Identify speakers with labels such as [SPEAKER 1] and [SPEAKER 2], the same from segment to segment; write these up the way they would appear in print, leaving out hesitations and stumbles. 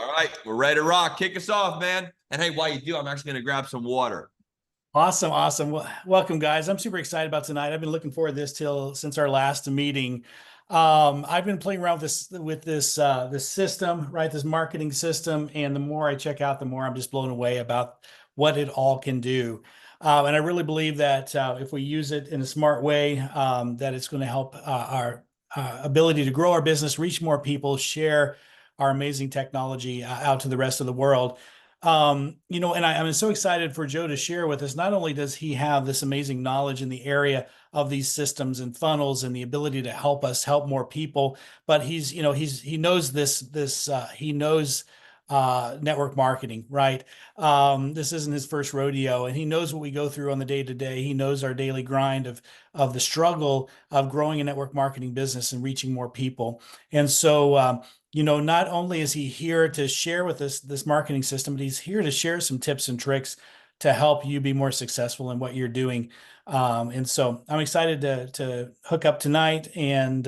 [SPEAKER 1] All right, we're ready to rock. Kick us off, man. And hey, while you do, I'm actually going to grab some water.
[SPEAKER 2] Awesome, awesome. Welcome, guys. I'm super excited about tonight. I've been looking forward to this since our last meeting. I've been playing around with this system, right? This marketing system, and the more I check out, the more I'm just blown away about what it all can do. And I really believe that if we use it in a smart way, that it's going to help our ability to grow our business, reach more people, share our amazing technology out to the rest of the world. And I'm so excited for Joe to share with us. Not only does he have this amazing knowledge in the area of these systems and funnels and the ability to help us help more people, but he knows he knows network marketing, right? This isn't his first rodeo, and he knows what we go through on the day to day. He knows our daily grind of the struggle of growing a network marketing business and reaching more people. And so, not only is he here to share with us this marketing system, but he's here to share some tips and tricks to help you be more successful in what you're doing. And so I'm excited to hook up tonight, and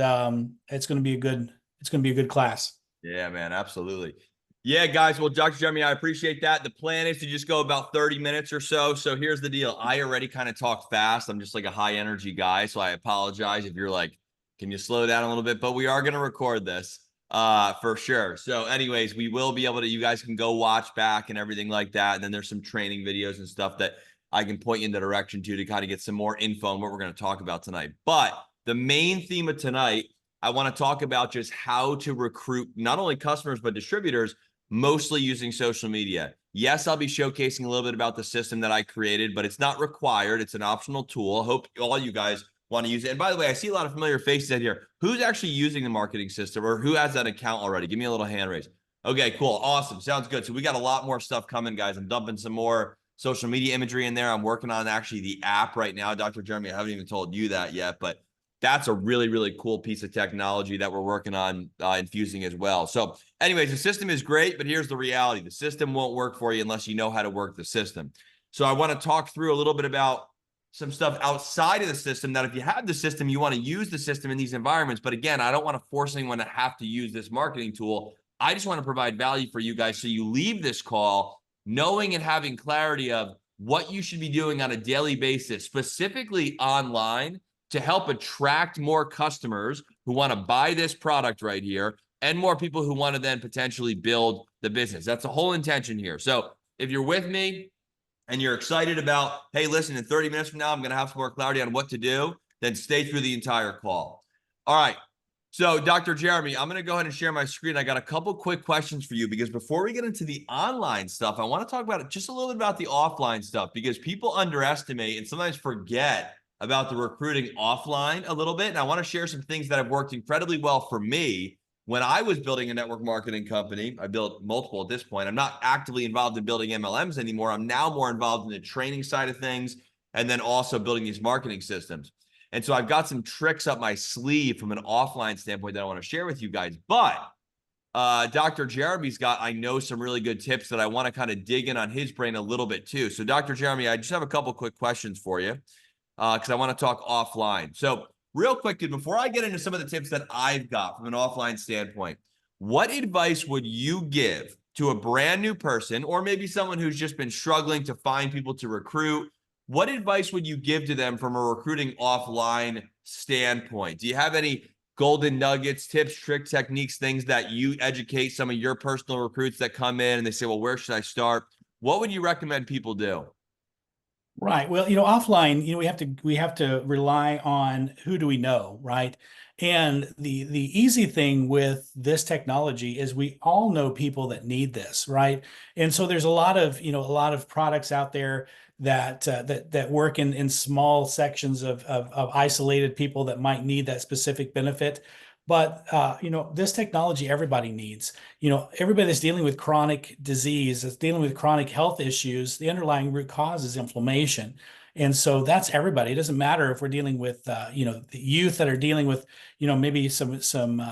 [SPEAKER 2] it's going to be a good class.
[SPEAKER 1] Yeah, man, absolutely. Yeah, guys. Well, Dr. Jeremy, I appreciate that. The plan is to just go about 30 minutes or so. So here's the deal. I already kind of talk fast. I'm just like a high energy guy. So I apologize if you're like, can you slow down a little bit? But we are going to record this for sure. So anyways, we will be able to, you guys can go watch back and everything like that. And then there's some training videos and stuff that I can point you in the direction to kind of get some more info on what we're going to talk about tonight. But the main theme of tonight, I want to talk about just how to recruit not only customers, but distributors, mostly using social media. Yes, I'll be showcasing a little bit about the system that I created, but it's not required. It's an optional tool. I hope all you guys want to use it. And by the way, I see a lot of familiar faces out here. Who's actually using the marketing system, or who has that account already? Give me a little hand raise. Okay, cool. Awesome. Sounds good. So we got a lot more stuff coming, guys. I'm dumping some more social media imagery in there. I'm working on actually the app right now. Dr. Jeremy, I haven't even told you that yet, but that's a really, really cool piece of technology that we're working on infusing as well. So anyways, the system is great, but here's the reality. The system won't work for you unless you know how to work the system. So I want to talk through a little bit about some stuff outside of the system, that if you have the system, you want to use the system in these environments. But again, I don't want to force anyone to have to use this marketing tool. I just want to provide value for you guys so you leave this call knowing and having clarity of what you should be doing on a daily basis, specifically online, to help attract more customers who want to buy this product right here, and more people who want to then potentially build the business. That's the whole intention here. So if you're with me and you're excited about, hey, listen, in 30 minutes from now, I'm going to have some more clarity on what to do, then stay through the entire call. All right. So Dr. Jeremy, I'm going to go ahead and share my screen. I got a couple quick questions for you, because before we get into the online stuff, I want to talk about it just a little bit about the offline stuff, because people underestimate and sometimes forget about the recruiting offline a little bit. And I want to share some things that have worked incredibly well for me when I was building a network marketing company. I built multiple at this point. I'm not actively involved in building MLMs anymore. I'm now more involved in the training side of things, and then also building these marketing systems. And so I've got some tricks up my sleeve from an offline standpoint that I want to share with you guys. But Dr. Jeremy's got, I know, some really good tips that I want to kind of dig in on his brain a little bit too. So Dr. Jeremy, I just have a couple quick questions for you, because I want to talk offline. So real quick, dude, before I get into some of the tips that I've got from an offline standpoint, what advice would you give to a brand new person, or maybe someone who's just been struggling to find people to recruit? What advice would you give to them from a recruiting offline standpoint? Do you have any golden nuggets, tips, tricks, techniques, things that you educate some of your personal recruits that come in and they say, well, where should I start? What would you recommend people do?
[SPEAKER 2] Right. Well, offline, we have to rely on who do we know, right? And the easy thing with this technology is we all know people that need this, right? And so there's a lot of products out there that work in small sections of isolated people that might need that specific benefit. But this technology everybody needs. Everybody that's dealing with chronic disease, that's dealing with chronic health issues, the underlying root cause is inflammation. And so that's everybody. It doesn't matter if we're dealing with, the youth that are dealing with, maybe some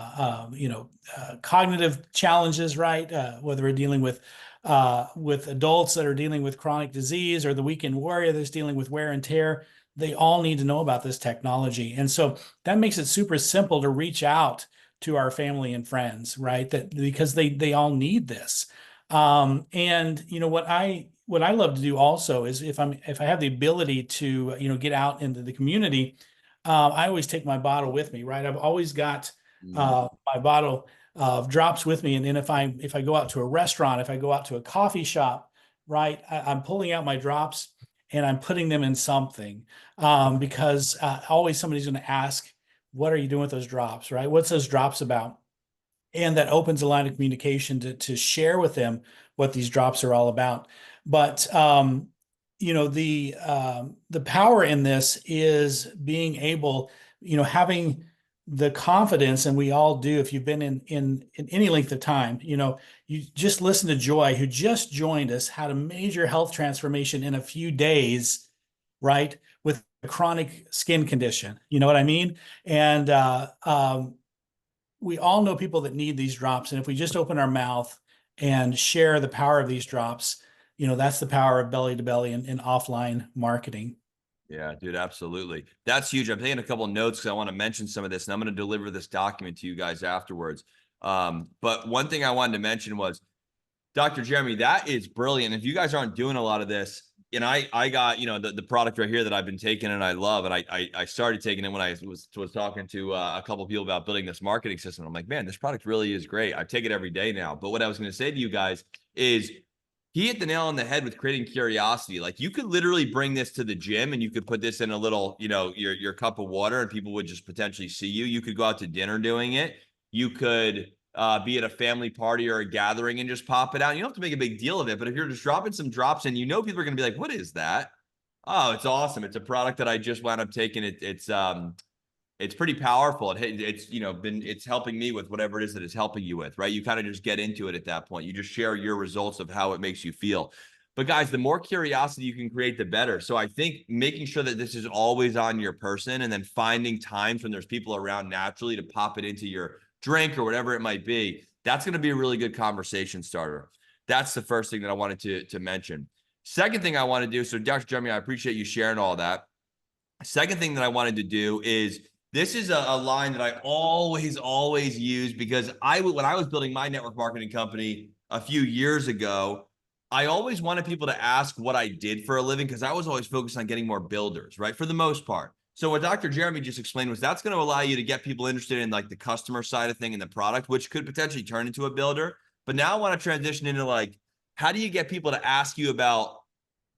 [SPEAKER 2] cognitive challenges, right? Whether we're dealing with adults that are dealing with chronic disease, or the weekend warrior that's dealing with wear and tear. They all need to know about this technology. And so that makes it super simple to reach out to our family and friends, right? That because they all need this. And you know what I love to do also is if I have the ability to get out into the community, I always take my bottle with me, right? I've always got my bottle of drops with me, and then if I go out to a restaurant, if I go out to a coffee shop, right, I'm pulling out my drops and I'm putting them in something, because always somebody's going to ask, "What are you doing with those drops?" Right? What's those drops about? And that opens a line of communication to share with them what these drops are all about. But the power in this is being able, having the confidence, and we all do if you've been in any length of time. You just listen to Joy, who just joined us, had a major health transformation in a few days, right, with a chronic skin condition. You know what I mean? And we all know people that need these drops. And if we just open our mouth and share the power of these drops, that's the power of belly to belly and offline marketing.
[SPEAKER 1] Yeah, dude, absolutely. That's huge. I'm taking a couple of notes because I want to mention some of this, and I'm going to deliver this document to you guys afterwards. But one thing I wanted to mention was, Dr. Jeremy, that is brilliant. If you guys aren't doing a lot of this, and I got, the product right here that I've been taking and I love, and I started taking it when I was talking to a couple of people about building this marketing system. I'm like, man, this product really is great. I take it every day now. But what I was going to say to you guys is, he hit the nail on the head with creating curiosity. Like, you could literally bring this to the gym and you could put this in a little, your cup of water, and people would just potentially see you. You could go out to dinner doing it. You could be at a family party or a gathering and just pop it out. You don't have to make a big deal of it, but if you're just dropping some drops in, people are going to be like, what is that? Oh, it's awesome. It's a product that I just wound up taking. It's pretty powerful. It's helping me with whatever it is that it's helping you with, right? You kind of just get into it at that point. You just share your results of how it makes you feel. But guys, the more curiosity you can create, the better. So I think making sure that this is always on your person, and then finding times when there's people around naturally to pop it into your drink or whatever it might be, that's going to be a really good conversation starter. That's the first thing that I wanted to mention. Second thing I want to do, so Dr. Jeremy, I appreciate you sharing all that. Second thing that I wanted to do is, this is a line that I always use, because when I was building my network marketing company a few years ago, I always wanted people to ask what I did for a living, because I was always focused on getting more builders, right? For the most part. So what Dr. Jeremy just explained was, that's going to allow you to get people interested in like the customer side of thing and the product, which could potentially turn into a builder. But now I want to transition into like, how do you get people to ask you about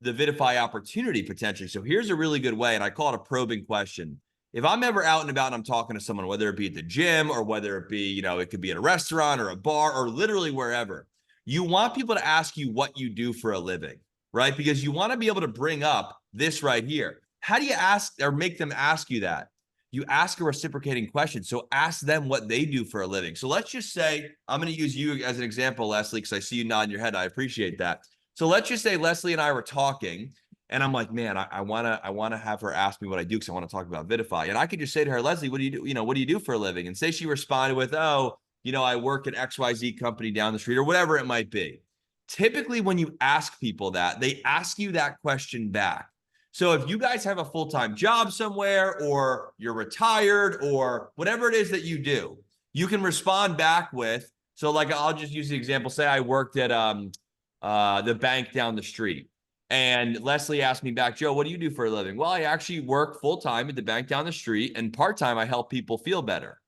[SPEAKER 1] the Vidafy opportunity potentially? So here's a really good way, and I call it a probing question. If I'm ever out and about and I'm talking to someone, whether it be at the gym or whether it be, it could be at a restaurant or a bar or literally wherever, you want people to ask you what you do for a living, right? Because you want to be able to bring up this right here. How do you ask or make them ask you that? You ask a reciprocating question. So ask them what they do for a living. So let's just say, I'm going to use you as an example, Leslie, because I see you nodding your head. I appreciate that. So let's just say Leslie and I were talking, and I'm like, man, I wanna have her ask me what I do, because I want to talk about Vidafy. And I could just say to her, Leslie, what do you do? What do you do for a living? And say she responded with, oh, I work at XYZ company down the street, or whatever it might be. Typically, when you ask people that, they ask you that question back. So if you guys have a full-time job somewhere, or you're retired, or whatever it is that you do, you can respond back with, so like, I'll just use the example. Say I worked at the bank down the street. And Leslie asked me back, Joe, what do you do for a living? Well, I actually work full-time at the bank down the street, and part-time I help people feel better.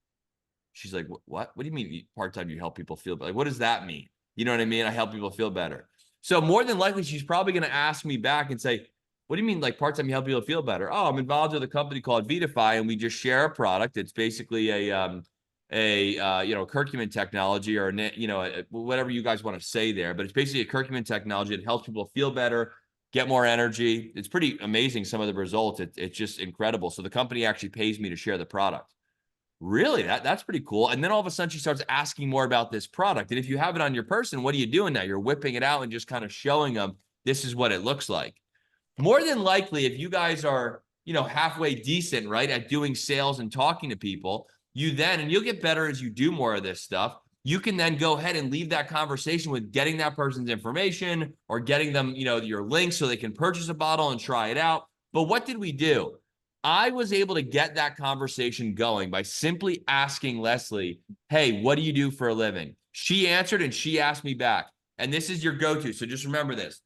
[SPEAKER 1] She's like, what? What do you mean part-time you help people feel better? Like, what does that mean? You know what I mean? I help people feel better. So more than likely, she's probably going to ask me back and say, what do you mean, like, part-time you help people feel better? Oh, I'm involved with a company called Vidafy, and we just share a product. It's basically a curcumin technology, or whatever you guys want to say there, but it's basically a curcumin technology that helps people feel better, get more energy. It's pretty amazing, some of the results. It's just incredible. So the company actually pays me to share the product. Really? That's pretty cool. And then all of a sudden she starts asking more about this product. And if you have it on your person, what are you doing now? You're whipping it out and just kind of showing them, this is what it looks like. More than likely, if you guys are, halfway decent, right, at doing sales and talking to people, and you'll get better as you do more of this stuff, you can then go ahead and leave that conversation with getting that person's information, or getting them, your link so they can purchase a bottle and try it out. But what did we do? I was able to get that conversation going by simply asking Leslie, hey, what do you do for a living? She answered and she asked me back. And this is your go-to. So just remember this.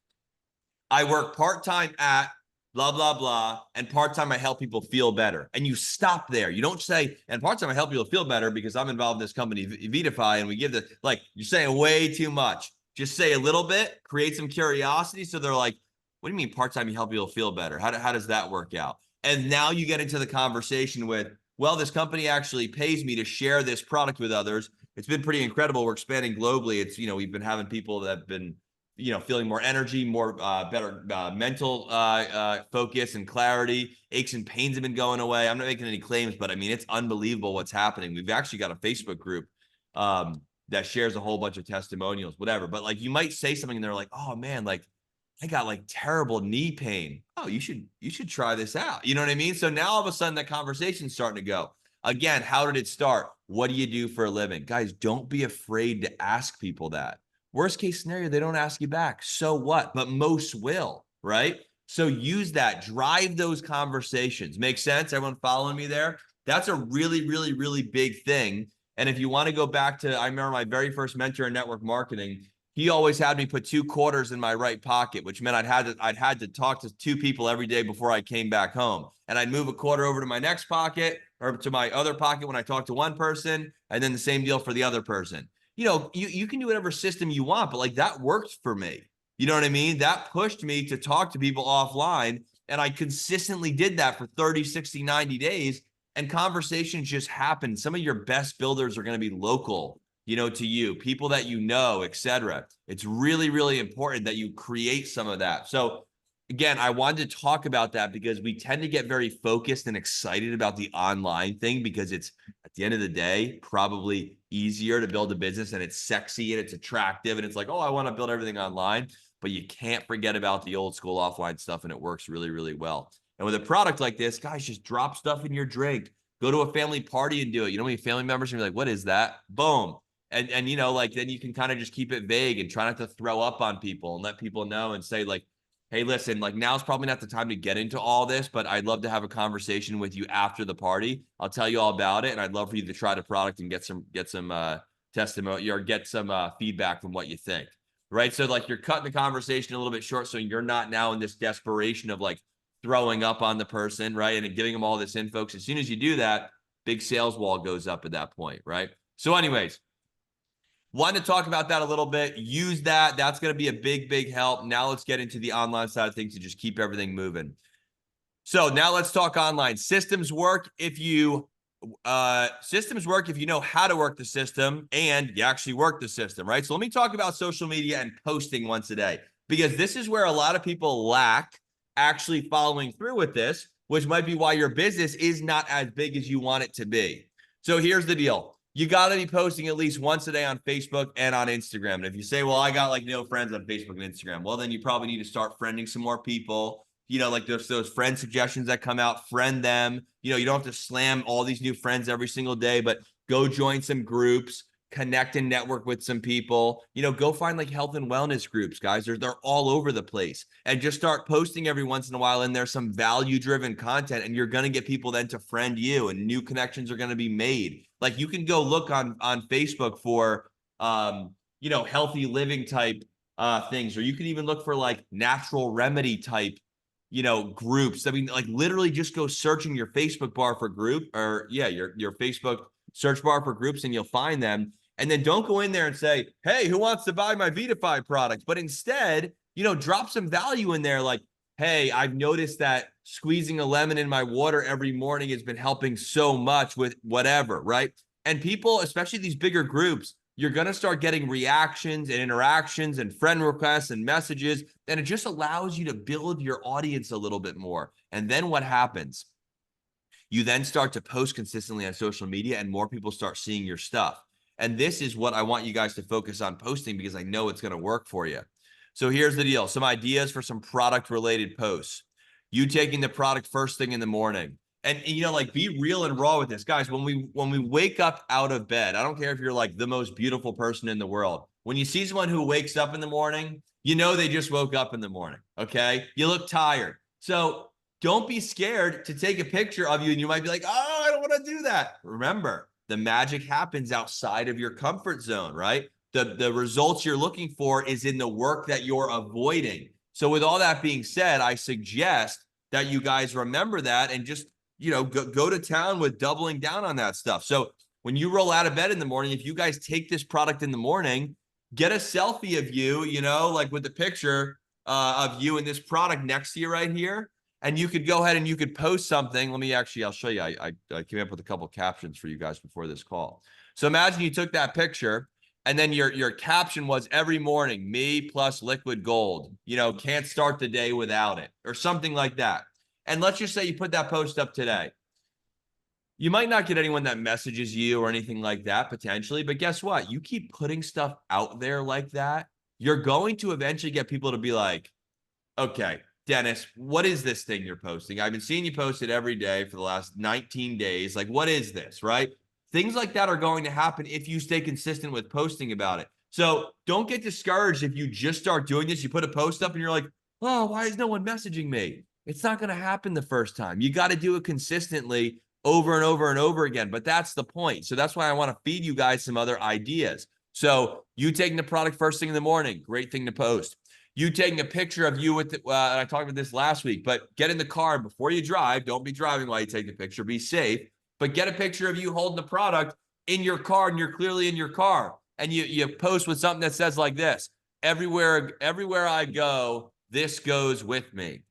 [SPEAKER 1] I work part-time at blah, blah, blah, and part-time I help people feel better. And you stop there. You don't say, and part-time I help people feel better because I'm involved in this company, Vidafy, and we give the, like, you're saying way too much. Just say a little bit, create some curiosity. So they're like, what do you mean part-time you help people feel better? How does that work out? And now you get into the conversation with, well, this company actually pays me to share this product with others. It's been pretty incredible. We're expanding globally. It's, we've been having people that have been, feeling more energy, more better mental focus and clarity. Aches and pains have been going away. I'm not making any claims, but I mean, it's unbelievable what's happening. We've actually got a Facebook group that shares a whole bunch of testimonials, whatever. But like, you might say something and they're like, oh man, like I got like terrible knee pain. Oh, you should try this out. You know what I mean? So now all of a sudden that conversation's starting to go. Again, how did it start? What do you do for a living? Guys, don't be afraid to ask people that. Worst case scenario, they don't ask you back. So what? But most will, right? So use that, drive those conversations. Make sense? Everyone following me there? That's a really, really, really big thing. And if you want to go back to, I remember my very first mentor in network marketing, he always had me put 2 quarters in my right pocket, which meant I'd had to talk to 2 people every day before I came back home. And I'd move a quarter over to my next pocket or to my other pocket when I talked to one person, and then the same deal for the other person. You can do whatever system you want, but like that worked for me. You know what I mean? That pushed me to talk to people offline. And I consistently did that for 30, 60, 90 days. And conversations just happened. Some of your best builders are going to be local, to you, people that etc. It's really, really important that you create some of that. So again, I wanted to talk about that because we tend to get very focused and excited about the online thing because it's, at the end of the day, probably easier to build a business and it's sexy and it's attractive and it's like, oh, I want to build everything online. But you can't forget about the old school offline stuff, and it works really, really well. And with a product like this, guys, just drop stuff in your drink. Go to a family party and do it. You know how many family members are like, what is that? Boom. And then you can kind of just keep it vague and try not to throw up on people and let people know and say like, hey, listen, like now's probably not the time to get into all this, but I'd love to have a conversation with you after the party. I'll tell you all about it. And I'd love for you to try the product and get some testimony or get some feedback from what you think. Right. So like you're cutting the conversation a little bit short. So you're not now in this desperation of like throwing up on the person. Right. And giving them all this info. As soon as you do that, big sales wall goes up at that point. Right. So anyways, wanted to talk about that a little bit. Use that. That's going to be a big, big help. Now let's get into the online side of things to just keep everything moving. So now let's talk online. Systems work if you know how to work the system and you actually work the system, right? So let me talk about social media and posting once a day, because this is where a lot of people lack actually following through with this, which might be why your business is not as big as you want it to be. So here's the deal. You got to be posting at least once a day on Facebook and on Instagram. And if you say, well, I got like no friends on Facebook and Instagram, well, then you probably need to start friending some more people. Like those friend suggestions that come out, friend them. You don't have to slam all these new friends every single day, but go join some groups, connect and network with some people. Go find like health and wellness groups, guys. They're all over the place. And just start posting every once in a while. And there's some value-driven content, and you're going to get people then to friend you, and new connections are going to be made. Like you can go look on Facebook for, healthy living type things, or you can even look for like natural remedy type groups. I mean, like literally just go searching your Facebook bar for group your Facebook search bar for groups and you'll find them. And then don't go in there and say, hey, who wants to buy my Vidafy product? But instead, drop some value in there. Like, hey, I've noticed that squeezing a lemon in my water every morning has been helping so much with whatever, right? And people, especially these bigger groups, you're going to start getting reactions and interactions and friend requests and messages. And it just allows you to build your audience a little bit more. And then what happens? You then start to post consistently on social media and more people start seeing your stuff. And this is what I want you guys to focus on posting, because I know it's going to work for you. So here's the deal. Some ideas for some product related posts. You taking the product first thing in the morning. And like be real and raw with this, guys. When we wake up out of bed, I don't care if you're like the most beautiful person in the world. When you see someone who wakes up in the morning, they just woke up in the morning. Okay. You look tired. So don't be scared to take a picture of you. And you might be like, oh, I don't want to do that. Remember, the magic happens outside of your comfort zone, right? The results you're looking for is in the work that you're avoiding. So with all that being said, I suggest that you guys remember that and just, go to town with doubling down on that stuff. So when you roll out of bed in the morning, if you guys take this product in the morning, get a selfie of you, like with the picture of you and this product next to you right here. And you could go ahead and you could post something. I'll show you. I came up with a couple captions for you guys before this call. So imagine you took that picture and then your caption was every morning, me plus liquid gold, can't start the day without it or something like that. And let's just say you put that post up today. You might not get anyone that messages you or anything like that potentially, but guess what? You keep putting stuff out there like that, you're going to eventually get people to be like, okay, Dennis, what is this thing you're posting? I've been seeing you post it every day for the last 19 days. Like, what is this, right? Things like that are going to happen if you stay consistent with posting about it. So don't get discouraged if you just start doing this. You put a post up and you're like, oh, why is no one messaging me? It's not going to happen the first time. You got to do it consistently over and over and over again. But that's the point. So that's why I want to feed you guys some other ideas. So you taking the product first thing in the morning, great thing to post. You taking a picture of you with, and I talked about this last week, but get in the car before you drive. Don't be driving while you take the picture. Be safe. But get a picture of you holding the product in your car, and you're clearly in your car. And you post with something that says like this: everywhere I go, this goes with me.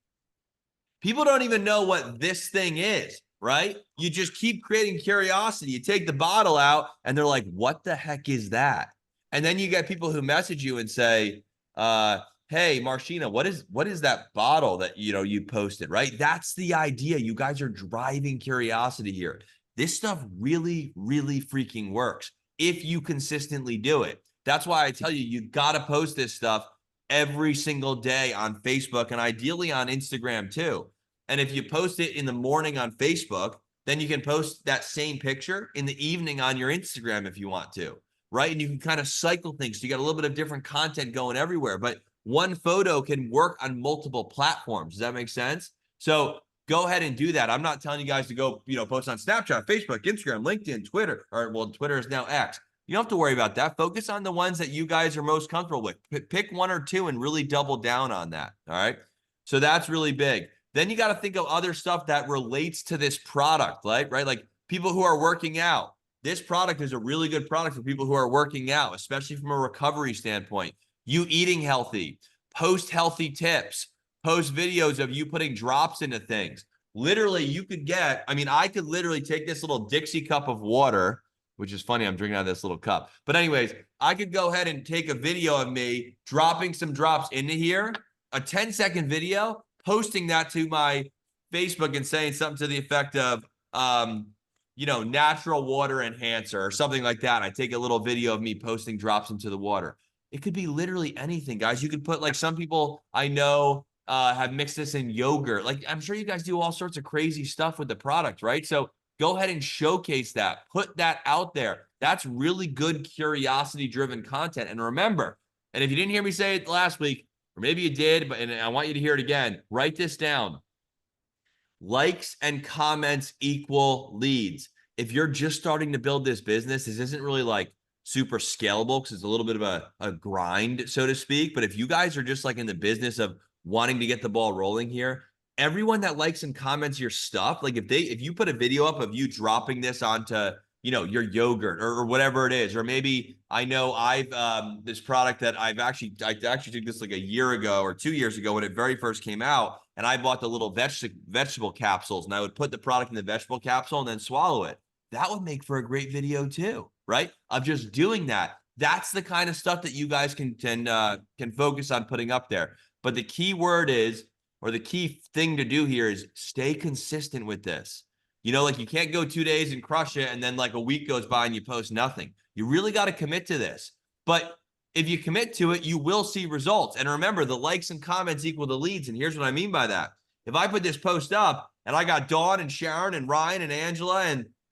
[SPEAKER 1] People don't even know what this thing is, right? You just keep creating curiosity. You take the bottle out, and they're like, what the heck is that? And then you get people who message you and say, hey, Marshina, what is that bottle that, you posted, right? That's the idea. You guys are driving curiosity here. This stuff really, really freaking works if you consistently do it. That's why I tell you, you got to post this stuff every single day on Facebook and ideally on Instagram too. And if you post it in the morning on Facebook, then you can post that same picture in the evening on your Instagram if you want to, right? And you can kind of cycle things. So you got a little bit of different content going everywhere, but one photo can work on multiple platforms. Does that make sense? So go ahead and do that. I'm not telling you guys to go, post on Snapchat, Facebook, Instagram, LinkedIn, Twitter, Twitter is now X. You don't have to worry about that. Focus on the ones that you guys are most comfortable with. Pick one or two and really double down on that. All right. So that's really big. Then you got to think of other stuff that relates to this product, right? Like people who are working out. This product is a really good product for people who are working out, especially from a recovery standpoint. You eating healthy, post healthy tips, post videos of you putting drops into things. Literally, I could literally take this little Dixie cup of water, which is funny, I'm drinking out of this little cup. But anyways, I could go ahead and take a video of me dropping some drops into here, a 10-second video, posting that to my Facebook and saying something to the effect of, natural water enhancer or something like that. I take a little video of me posting drops into the water. It could be literally anything, guys. You could put, like, some people I know have mixed this in yogurt. Like, I'm sure you guys do all sorts of crazy stuff with the product, right? So go ahead and showcase that. Put that out there. That's really good curiosity-driven content. And remember, and if you didn't hear me say it last week, or maybe you did, and I want you to hear it again, write this down. Likes and comments equal leads. If you're just starting to build this business, this isn't really like super scalable because it's a little bit of a grind, so to speak. But if you guys are just like in the business of wanting to get the ball rolling here, everyone that likes and comments your stuff, like if you put a video up of you dropping this onto, your yogurt or whatever it is, or maybe I know I've this product that I actually took this like a year ago or 2 years ago when it very first came out, and I bought the little vegetable capsules, and I would put the product in the vegetable capsule and then swallow it. That would make for a great video too, right? Of just doing that. That's the kind of stuff that you guys can focus on putting up there. But the key word is, or the key thing to do here is stay consistent with this. Like you can't go 2 days and crush it and then like a week goes by and you post nothing. You really got to commit to this. But if you commit to it, you will see results. And remember, the likes and comments equal the leads. And here's what I mean by that. If I put this post up and I got Dawn and Sharon and Ryan and Angela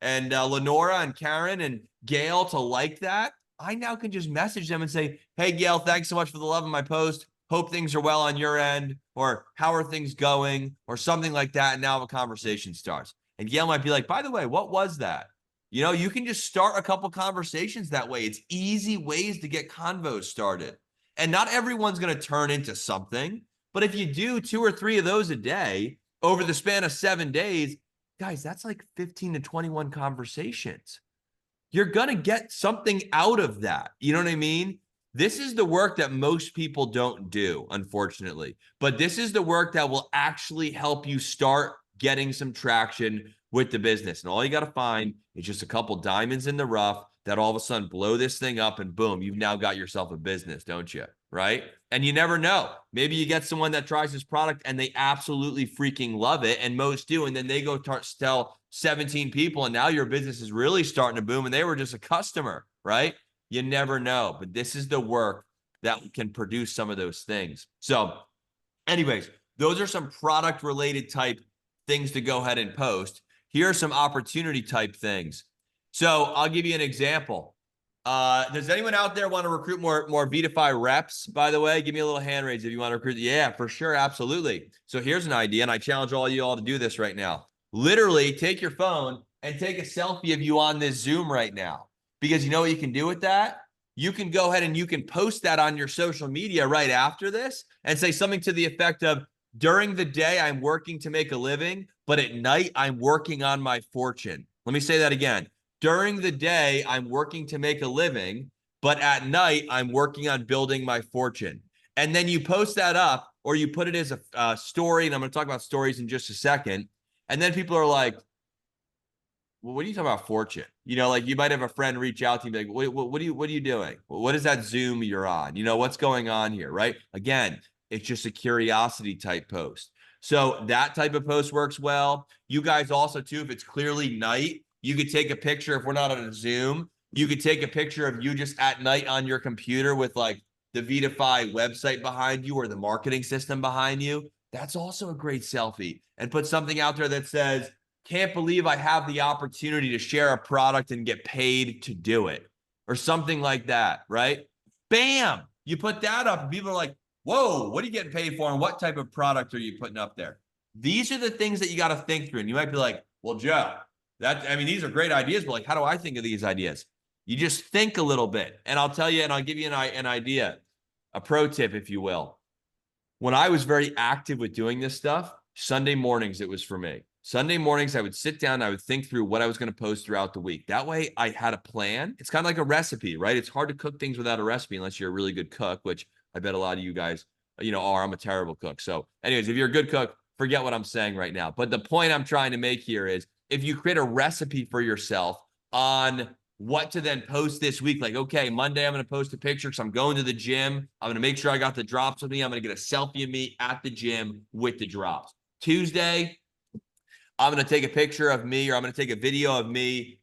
[SPEAKER 1] and Lenora and Karen and Gail to like that, I now can just message them and say, hey, Gail, thanks so much for the love of my post. hope things are well on your end, or how are things going, or something like that. And now a conversation starts. And Gail might be like, by the way, what was that? You know, you can just start a couple conversations that way. It's easy ways to get convos started. And not everyone's going to turn into something. But if you do 2 or 3 of those a day over the span of 7 days, guys, that's like 15 to 21 conversations. You're going to get something out of that. You know what I mean? This is the work that most people don't do, unfortunately. But this is the work that will actually help you start getting some traction with the business. And all you got to find is just a couple diamonds in the rough that all of a sudden blow this thing up, and boom, you've now got yourself a business, don't you? Right? And you never know. Maybe you get someone that tries this product and they absolutely freaking love it, and most do, and then they go tell 17 people, and now your business is really starting to boom, and they were just a customer, right? You never know. But this is the work that can produce some of those things. So anyways, those are some product related type things to go ahead and post. Here are some opportunity type things. So I'll give you an example. Does anyone out there want to recruit more Vidafy reps, by the way? Give me a little hand raise if you want to recruit. Yeah, for sure. Absolutely. So here's an idea, and I challenge all you all to do this right now. Literally take your phone and take a selfie of you on this Zoom right now. Because you know what you can do with that? You can go ahead and you can post that on your social media right after this and say something to the effect of, during the day, I'm working to make a living, but at night, I'm working on my fortune. Let me say that again. During the day, I'm working to make a living, but at night, I'm working on building my fortune. And then you post that up, or you put it as a story, and I'm going to talk about stories in just a second. And then people are like, well, what are you talking about fortune? You know, like you might have a friend reach out to you and be like, what are you doing? What is that Zoom you're on? You know, what's going on here, right? Again, it's just a curiosity type post. So that type of post works well. You guys also too, if it's clearly night, you could take a picture. If we're not on a Zoom, you could take a picture of you just at night on your computer with like the Vidafy website behind you or the marketing system behind you. That's also a great selfie. And put something out there that says, can't believe I have the opportunity to share a product and get paid to do it, or something like that, right? Bam! You put that up and people are like, whoa, what are you getting paid for? And what type of product are you putting up there? These are the things that you got to think through. And you might be like, well, Joe, these are great ideas, but like, how do I think of these ideas? You just think a little bit. And I'll tell you, and I'll give you an idea, a pro tip, if you will. When I was very active with doing this stuff, Sunday mornings, it was for me. Sunday mornings, I would sit down, I would think through what I was going to post throughout the week. That way I had a plan. It's kind of like a recipe, right? It's hard to cook things without a recipe unless you're a really good cook, which I bet a lot of you guys, you know, are. I'm a terrible cook. So anyways, if you're a good cook, forget what I'm saying right now. But the point I'm trying to make here is if you create a recipe for yourself on what to then post this week, like, okay, Monday, I'm going to post a picture because I'm going to the gym. I'm going to make sure I got the drops with me. I'm going to get a selfie of me at the gym with the drops. Tuesday, I'm going to take a picture of me, or I'm going to take a video of me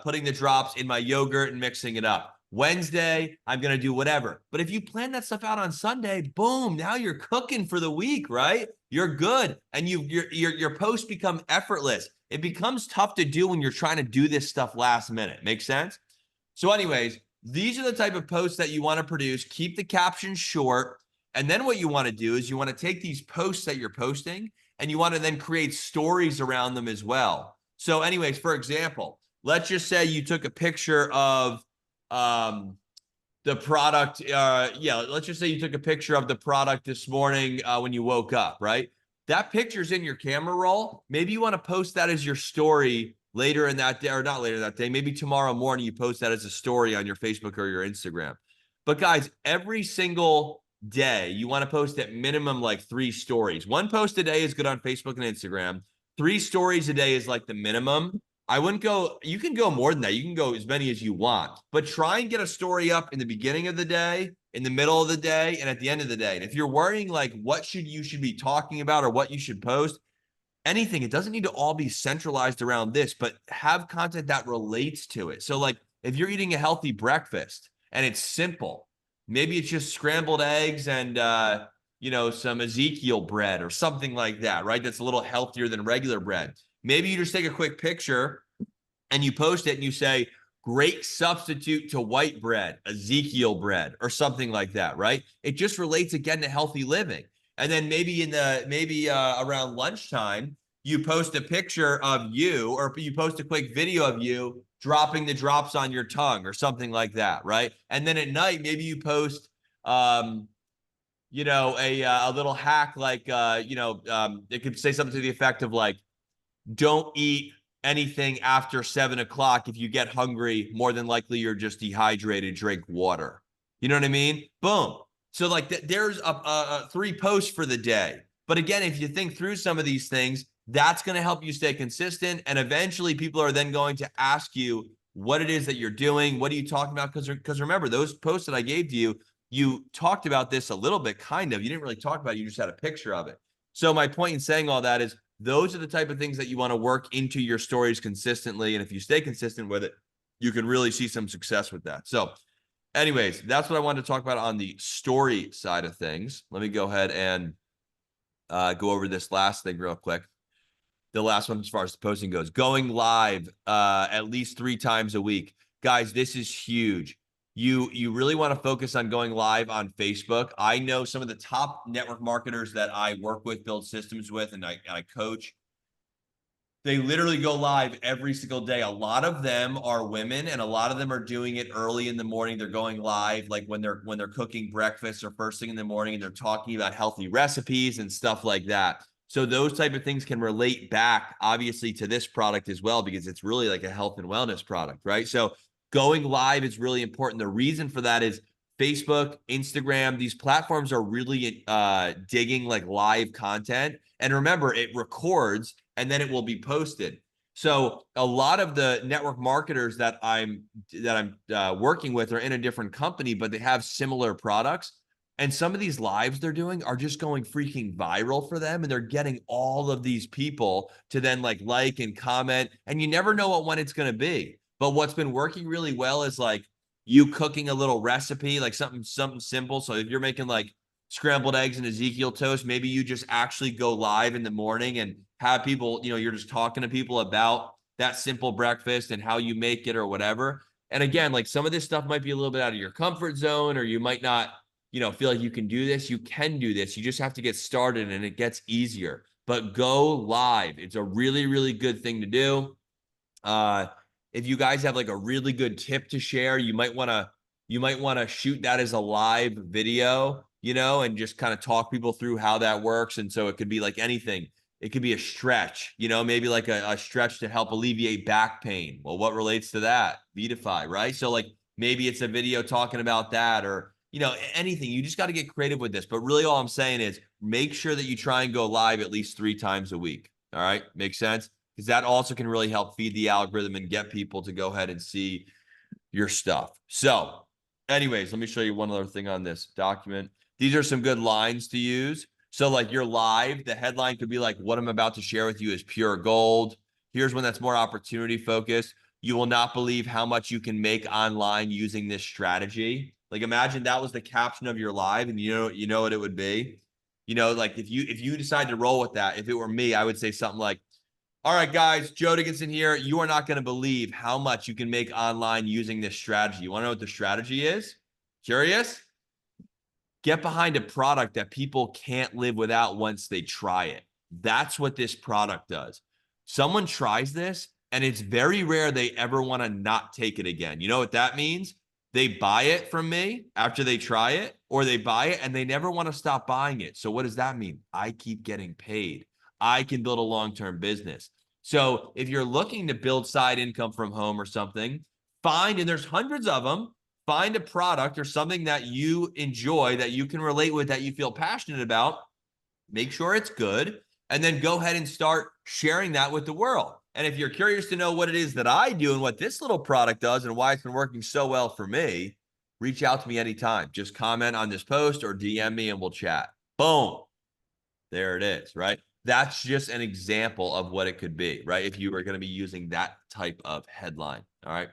[SPEAKER 1] putting the drops in my yogurt and mixing it up. Wednesday, I'm going to do whatever. But if you plan that stuff out on Sunday, boom, now you're cooking for the week, right? You're good. And your posts become effortless. It becomes tough to do when you're trying to do this stuff last minute. Make sense? So anyways, these are the type of posts that you want to produce. Keep the captions short. And then what you want to do is you want to take these posts that you're posting and you want to then create stories around them as well. So anyways, for example, let's just say you took a picture of the product. Let's just say you took a picture of the product this morning when you woke up, right? That picture's in your camera roll. Maybe you want to post that as your story later in that day, or not later that day. Maybe tomorrow morning you post that as a story on your Facebook or your Instagram. But guys, every single day you want to post at minimum like 3 stories. 1 post a day is good on Facebook and Instagram. 3 stories a day is like the minimum. I wouldn't go, you can go more than that. You can go as many as you want, but try and get a story up in the beginning of the day, in the middle of the day, and at the end of the day. And if you're worrying like what you should be talking about or what you should post, anything, it doesn't need to all be centralized around this, but have content that relates to it. So like if you're eating a healthy breakfast and it's simple, maybe it's just scrambled eggs and, some Ezekiel bread or something like that, right? That's a little healthier than regular bread. Maybe you just take a quick picture and you post it and you say, great substitute to white bread, Ezekiel bread, or something like that, right? It just relates again to healthy living. And then maybe around lunchtime, you post a picture of you, or you post a quick video of you dropping the drops on your tongue or something like that, right? And then at night, maybe you post you know, a little hack like it could say something to the effect of like, don't eat anything after 7 o'clock. If you get hungry, more than likely you're just dehydrated. Drink water. You know what I mean? Boom. So like there's a 3 posts for the day. But again, if you think through some of these things, that's going to help you stay consistent. And eventually people are then going to ask you what it is that you're doing. What are you talking about? Because remember, those posts that I gave to you, you talked about this a little bit, kind of. You didn't really talk about it. You just had a picture of it. So my point in saying all that is those are the type of things that you want to work into your stories consistently. And if you stay consistent with it, you can really see some success with that. So anyways, that's what I wanted to talk about on the story side of things. Let me go ahead and go over this last thing real quick. The last one, as far as the posting goes, going live at least 3 times a week. Guys, this is huge. You really want to focus on going live on Facebook. I know some of the top network marketers that I work with, build systems with, and I coach. They literally go live every single day. A lot of them are women, and a lot of them are doing it early in the morning. They're going live like when they're cooking breakfast or first thing in the morning, and they're talking about healthy recipes and stuff like that. So those type of things can relate back, obviously, to this product as well, because it's really like a health and wellness product, right? So going live is really important. The reason for that is Facebook, Instagram, these platforms are really digging like live content. And remember, it records and then it will be posted. So a lot of the network marketers that I'm working with are in a different company, but they have similar products. And some of these lives they're doing are just going freaking viral for them. And they're getting all of these people to then like and comment. And you never know when it's going to be. But what's been working really well is like you cooking a little recipe, like something simple. So if you're making like scrambled eggs and Ezekiel toast, maybe you just actually go live in the morning and have people, you're just talking to people about that simple breakfast and how you make it or whatever. And again, like some of this stuff might be a little bit out of your comfort zone, or you might not, feel like you can do this. You can do this. You just have to get started and it gets easier. But go live. It's a really, really good thing to do. If you guys have like a really good tip to share, you might want to shoot that as a live video, and just kind of talk people through how that works. And so it could be like anything. It could be a stretch, maybe like a stretch to help alleviate back pain. Well, what relates to that? Vidafy, right? So like maybe it's a video talking about that, or anything. You just got to get creative with this. But really all I'm saying is make sure that you try and go live at least 3 times a week. All right. Makes sense? Because that also can really help feed the algorithm and get people to go ahead and see your stuff. So anyways, let me show you one other thing on this document. These are some good lines to use. So like you're live, the headline could be like, what I'm about to share with you is pure gold. Here's one that's more opportunity focused. You will not believe how much you can make online using this strategy. Like imagine that was the caption of your live, and you know what it would be. Like if you decide to roll with that, if it were me, I would say something like, all right, guys, Joe Dickinson here. You are not going to believe how much you can make online using this strategy. You want to know what the strategy is? Curious? Get behind a product that people can't live without once they try it. That's what this product does. Someone tries this, and it's very rare they ever want to not take it again. You know what that means? They buy it from me after they try it, or they buy it and they never want to stop buying it. So what does that mean? I keep getting paid. I can build a long-term business. So if you're looking to build side income from home or something, and there's hundreds of them, find a product or something that you enjoy, that you can relate with, that you feel passionate about, make sure it's good, and then go ahead and start sharing that with the world. And if you're curious to know what it is that I do and what this little product does and why it's been working so well for me, reach out to me anytime. Just comment on this post or DM me and we'll chat. Boom. There it is, right? That's just an example of what it could be, right? If you were going to be using that type of headline. All right.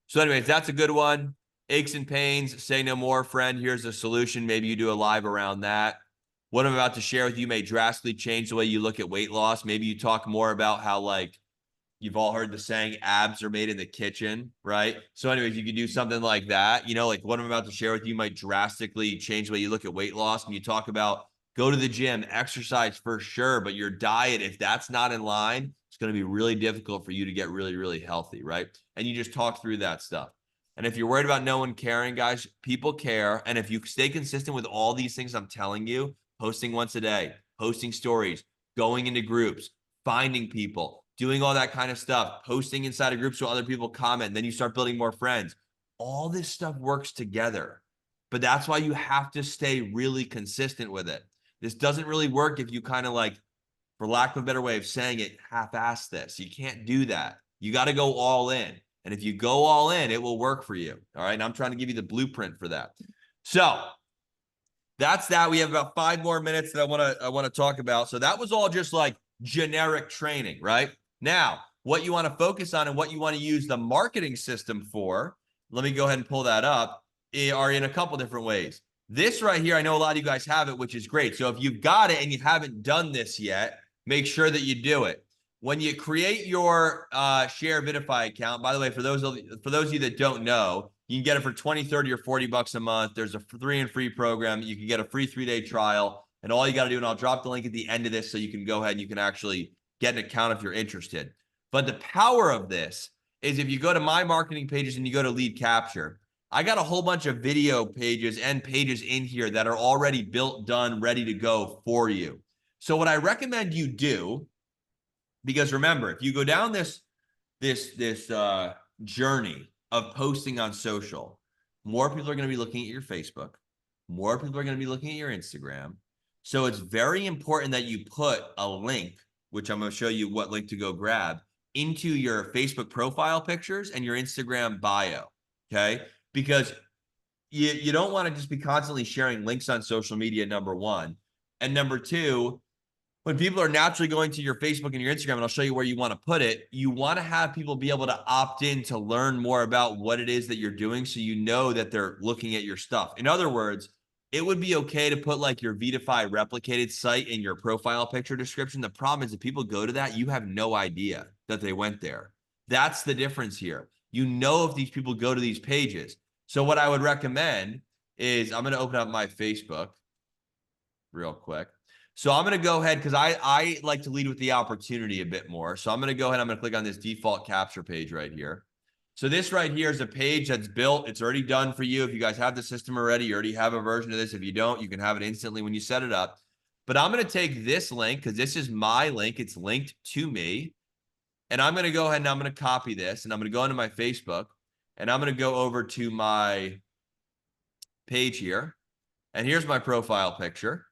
[SPEAKER 1] So anyways, that's a good one. Aches and pains, say no more, friend. Here's a solution. Maybe you do a live around that. What I'm about to share with you may drastically change the way you look at weight loss. Maybe you talk more about how like You've all heard the saying, abs are made in the kitchen, right? So anyways, you can do something like that. You know, like what I'm about to share with you might drastically change the way you look at weight loss. And you talk about go to the gym, exercise for sure, but your diet, if that's not in line, it's going to be really difficult for you to get really, really healthy, right? And you just talk through that stuff. And if you're worried about no one caring, guys, people care. And if you stay consistent with all these things I'm telling you, posting once a day, posting stories, going into groups, finding people, doing all that kind of stuff, posting inside of groups so other people comment, then you start building more friends. All this stuff works together. But that's why you have to stay really consistent with it. This doesn't really work if you kind of like, for lack of a better way of saying it, half-ass this. You can't do that. You got to go all in. And if you go all in, it will work for you. All right. And I'm trying to give you the blueprint for that. So that's that. We have about 5 more minutes that I want to talk about. So that was all just like generic training, right? Now, what you want to focus on and what you want to use the marketing system for, let me go ahead and pull that up, are in a couple different ways. This right here, I know a lot of you guys have it, which is great. So if you've got it and you haven't done this yet, make sure that you do it. When you create your Share Vidafy account, by the way, for those of you that don't know, you can get it for 20, 30, or 40 bucks a month. There's a 3 and free program. You can get a free 3-day trial. And all you got to do, and I'll drop the link at the end of this so you can go ahead and you can actually get an account if you're interested. But the power of this is if you go to my marketing pages and you go to lead capture, I got a whole bunch of video pages and pages in here that are already built, done, ready to go for you. So what I recommend you do, because remember, if you go down this journey of posting on social, more people are going to be looking at your Facebook, more people are going to be looking at your Instagram. So it's very important that you put a link, which I'm going to show you what link to go grab, into your Facebook profile pictures and your Instagram bio, okay? Because you don't want to just be constantly sharing links on social media, number one. And number two, when people are naturally going to your Facebook and your Instagram, and I'll show you where you want to put it, you want to have people be able to opt in to learn more about what it is that you're doing so you know that they're looking at your stuff. In other words, it would be okay to put like your Vidafy replicated site in your profile picture description. The problem is if people go to that, you have no idea that they went there. That's the difference here. You know if these people go to these pages. So what I would recommend is I'm going to open up my Facebook real quick. So I'm going to go ahead because I like to lead with the opportunity a bit more. So I'm going to go ahead. I'm going to click on this default capture page right here. So this right here is a page that's built. It's already done for you. If you guys have the system already, you already have a version of this. If you don't, you can have it instantly when you set it up. But I'm going to take this link because this is my link. It's linked to me. And I'm going to go ahead and I'm going to copy this. And I'm going to go into my Facebook. And I'm going to go over to my page here. And here's my profile picture.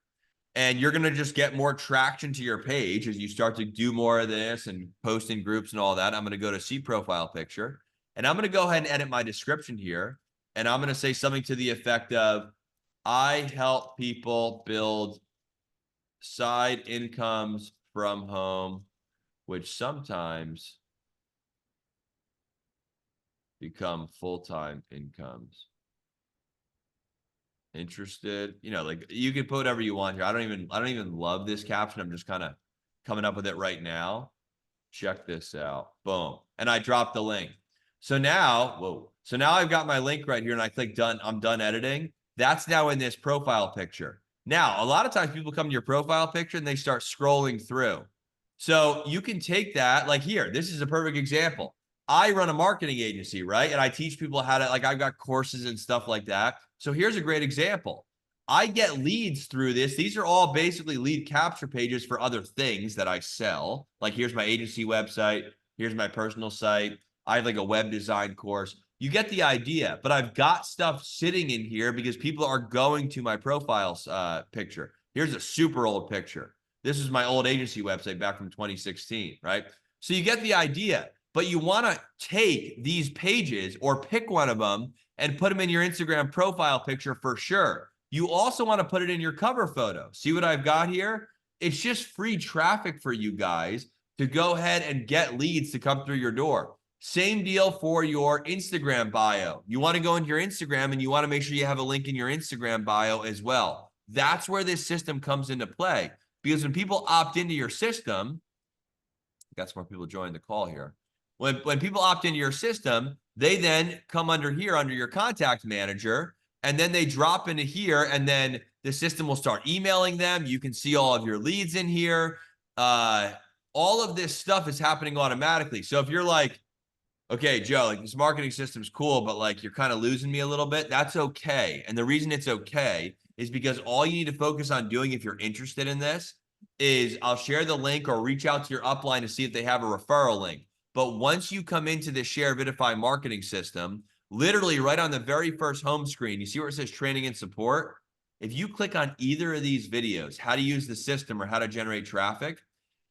[SPEAKER 1] And you're going to just get more traction to your page as you start to do more of this and post in groups and all that. I'm going to go to see profile picture. And I'm going to go ahead and edit my description here. And I'm going to say something to the effect of, I help people build side incomes from home, which sometimes become full-time incomes. Interested, you know, like you can put whatever you want here. I don't even love this caption. I'm just kind of coming up with it right now. Check this out. Boom. And I dropped the link. So now, so now I've got my link right here and I click done. I'm done editing. That's now in this profile picture. Now, a lot of times people come to your profile picture and they start scrolling through. So you can take that, like here, this is a perfect example. I run a marketing agency, right? And I teach people how to, like, I've got courses and stuff like that. So here's a great example. I get leads through this. These are all basically lead capture pages for other things that I sell. Like here's my agency website. Here's my personal site. I have like a web design course. You get the idea, but I've got stuff sitting in here because people are going to my profiles picture. Here's a super old picture. This is my old agency website back from 2016, right? So you get the idea, but you want to take these pages or pick one of them and put them in your Instagram profile picture for sure. You also want to put it in your cover photo. See what I've got here? It's just free traffic for you guys to go ahead and get leads to come through your door. Same deal for your Instagram bio. You want to go into your Instagram and you want to make sure you have a link in your Instagram bio as well. That's where this system comes into play. Because when people opt into your system, got some more people joining the call here. When people opt into your system, they then come under here under your contact manager, and then they drop into here, and then the system will start emailing them. You can see all of your leads in here. All of this stuff is happening automatically. So if you're like, okay, Joe, like this marketing system's cool, but like you're kind of losing me a little bit, that's okay. And the reason it's okay is because all you need to focus on doing if you're interested in this is I'll share the link or reach out to your upline to see if they have a referral link. But once you come into the Share Vidafy marketing system, literally right on the very first home screen, you see where it says training and support? If you click on either of these videos, how to use the system or how to generate traffic,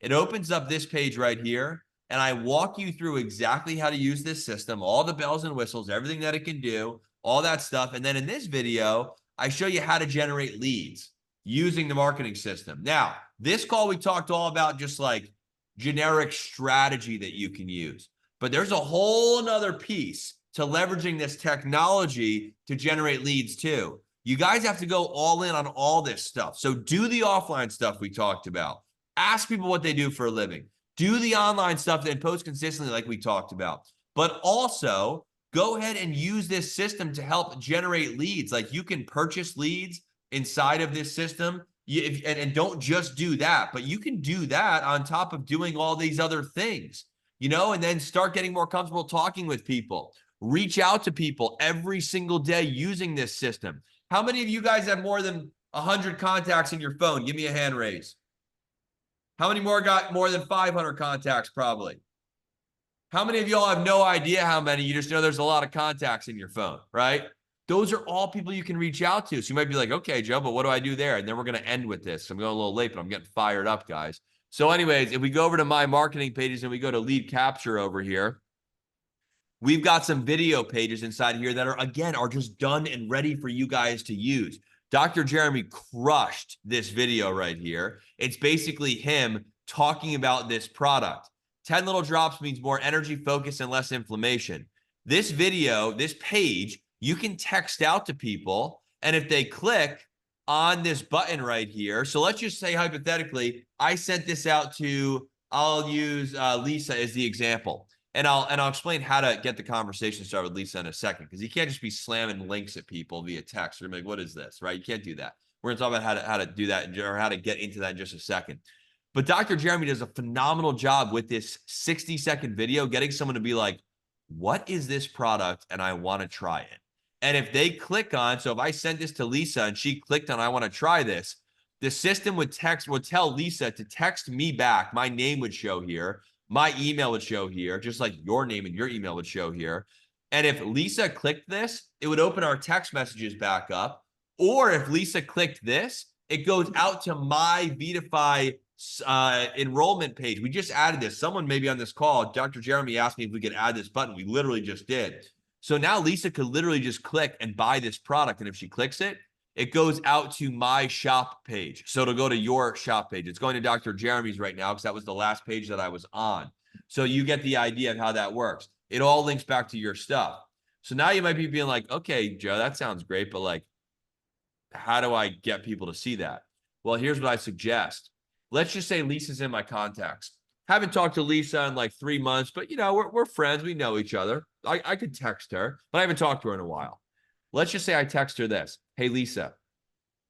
[SPEAKER 1] it opens up this page right here. And I walk you through exactly how to use this system, all the bells and whistles, everything that it can do, all that stuff. And then in this video, I show you how to generate leads using the marketing system. Now, this call, we talked all about just like generic strategy that you can use. But there's a whole nother piece to leveraging this technology to generate leads too. You guys have to go all in on all this stuff. So do the offline stuff we talked about. Ask people what they do for a living. Do the online stuff and post consistently like we talked about. But also go ahead and use this system to help generate leads. Like you can purchase leads inside of this system. And don't just do that, but you can do that on top of doing all these other things, you know, and then start getting more comfortable talking with people. Reach out to people every single day using this system. How many of you guys have more than 100 contacts in your phone? Give me a hand raise. How many more got more than 500 contacts probably? How many of y'all have no idea how many? You just know there's a lot of contacts in your phone, right? Those are all people you can reach out to. So you might be like, okay, Joe, but what do I do there? And then we're going to end with this. I'm going a little late, but I'm getting fired up, guys. So anyways, if we go over to my marketing pages and we go to lead capture over here, we've got some video pages inside here that are, again, are just done and ready for you guys to use. Dr. Jeremy crushed this video right here. It's basically him talking about this product. 10 little drops means more energy, focus, and less inflammation. This video, this page, you can text out to people, and if they click on this button right here, so let's just say hypothetically, I sent this out to, I'll use Lisa as the example. And I'll explain how to get the conversation started with Lisa in a second, because you can't just be slamming links at people via text. You're gonna be like, what is this, right? You can't do that. We're gonna talk about how to do that or how to get into that in just a second. But Dr. Jeremy does a phenomenal job with this 60-second video, getting someone to be like, what is this product? And I want to try it. And if they click on, so if I sent this to Lisa and she clicked on, I want to try this, the system would tell Lisa to text me back. My name would show here. My email would show here, just like your name and your email would show here. And if Lisa clicked this, it would open our text messages back up. Or if Lisa clicked this, it goes out to my Vidafy enrollment page. We just added this. Someone maybe on this call, Dr. Jeremy asked me if we could add this button. We literally just did. So now Lisa could literally just click and buy this product. And if she clicks it, it goes out to my shop page. So it'll go to your shop page. It's going to Dr. Jeremy's right now because that was the last page that I was on. So you get the idea of how that works. It all links back to your stuff. So now you might be being like, okay, Joe, that sounds great, but like, how do I get people to see that? Well, here's what I suggest. Let's just say Lisa's in my contacts. Haven't talked to Lisa in like 3 months, but you know, we're friends. We know each other. I could text her, but I haven't talked to her in a while. Let's just say I text her this. Hey, Lisa,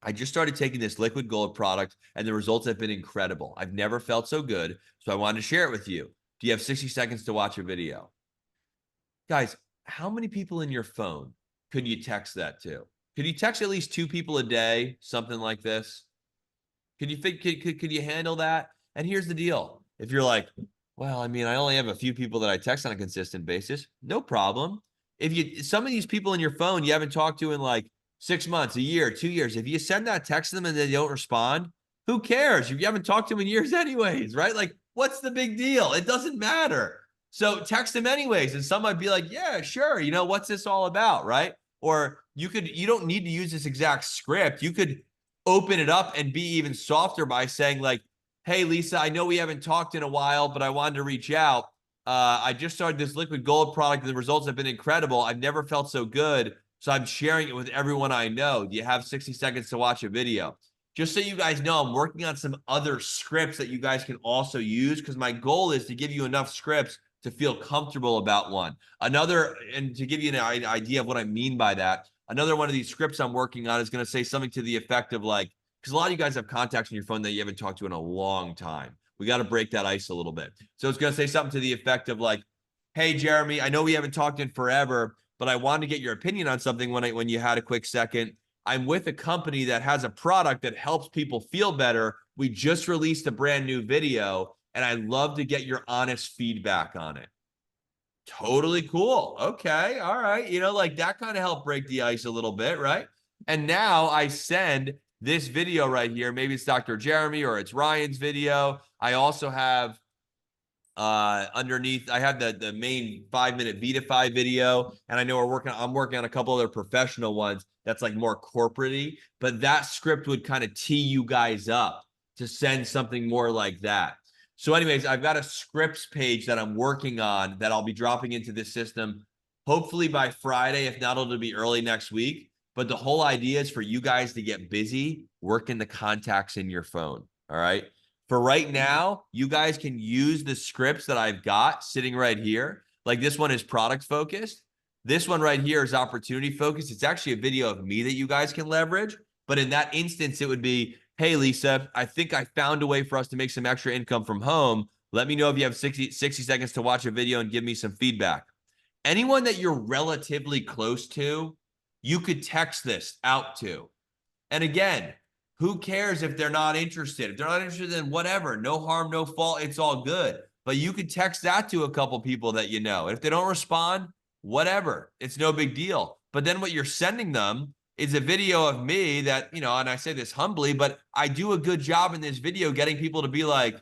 [SPEAKER 1] I just started taking this liquid gold product and the results have been incredible. I've never felt so good. So I wanted to share it with you. Do you have 60 seconds to watch a video? Guys, how many people in your phone could you text that to? Could you text at least 2 people a day, something like this? Could you think, could you handle that? And here's the deal. If you're like, well, I mean, I only have a few people that I text on a consistent basis, no problem. If some of these people in your phone you haven't talked to in like 6 months, a year, 2 years, if you send that text to them and they don't respond, who cares? You haven't talked to them in years anyways, right? Like, what's the big deal? It doesn't matter. So text them anyways. And some might be like, yeah, sure. You know, what's this all about, right? Or you don't need to use this exact script. You could open it up and be even softer by saying like, hey, Lisa, I know we haven't talked in a while, but I wanted to reach out. I just started this liquid gold product and the results have been incredible. I've never felt so good. So I'm sharing it with everyone I know. Do you have 60 seconds to watch a video? Just so you guys know, I'm working on some other scripts that you guys can also use because my goal is to give you enough scripts to feel comfortable about one. Another, and to give you an idea of what I mean by that, another one of these scripts I'm working on is going to say something to the effect of like, because a lot of you guys have contacts on your phone that you haven't talked to in a long time. We got to break that ice a little bit. So it's going to say something to the effect of like, hey, Jeremy, I know we haven't talked in forever, but I wanted to get your opinion on something when you had a quick second. I'm with a company that has a product that helps people feel better. We just released a brand new video, and I'd love to get your honest feedback on it. Totally cool. Okay. All right. You know, like that kind of helped break the ice a little bit, right? And now I send this video right here. Maybe it's Dr. Jeremy or it's Ryan's video. I also have underneath, I have the main 5-minute Vidafy video, and I know I'm working on a couple other professional ones that's like more corporate-y, but that script would kind of tee you guys up to send something more like that. So anyways, I've got a scripts page that I'm working on that I'll be dropping into this system hopefully by Friday. If not, it'll be early next week. But the whole idea is for you guys to get busy working the contacts in your phone. All right. For right now, you guys can use the scripts that I've got sitting right here. Like this one is product focused. This one right here is opportunity focused. It's actually a video of me that you guys can leverage. But in that instance, it would be, hey, Lisa, I think I found a way for us to make some extra income from home. Let me know if you have 60 seconds to watch a video and give me some feedback. Anyone that you're relatively close to, you could text this out to. And again, who cares if they're not interested? If they're not interested in whatever, no harm, no fault, it's all good. But you could text that to a couple people that you know. And if they don't respond, whatever, it's no big deal. But then what you're sending them is a video of me that, you know, and I say this humbly, but I do a good job in this video getting people to be like,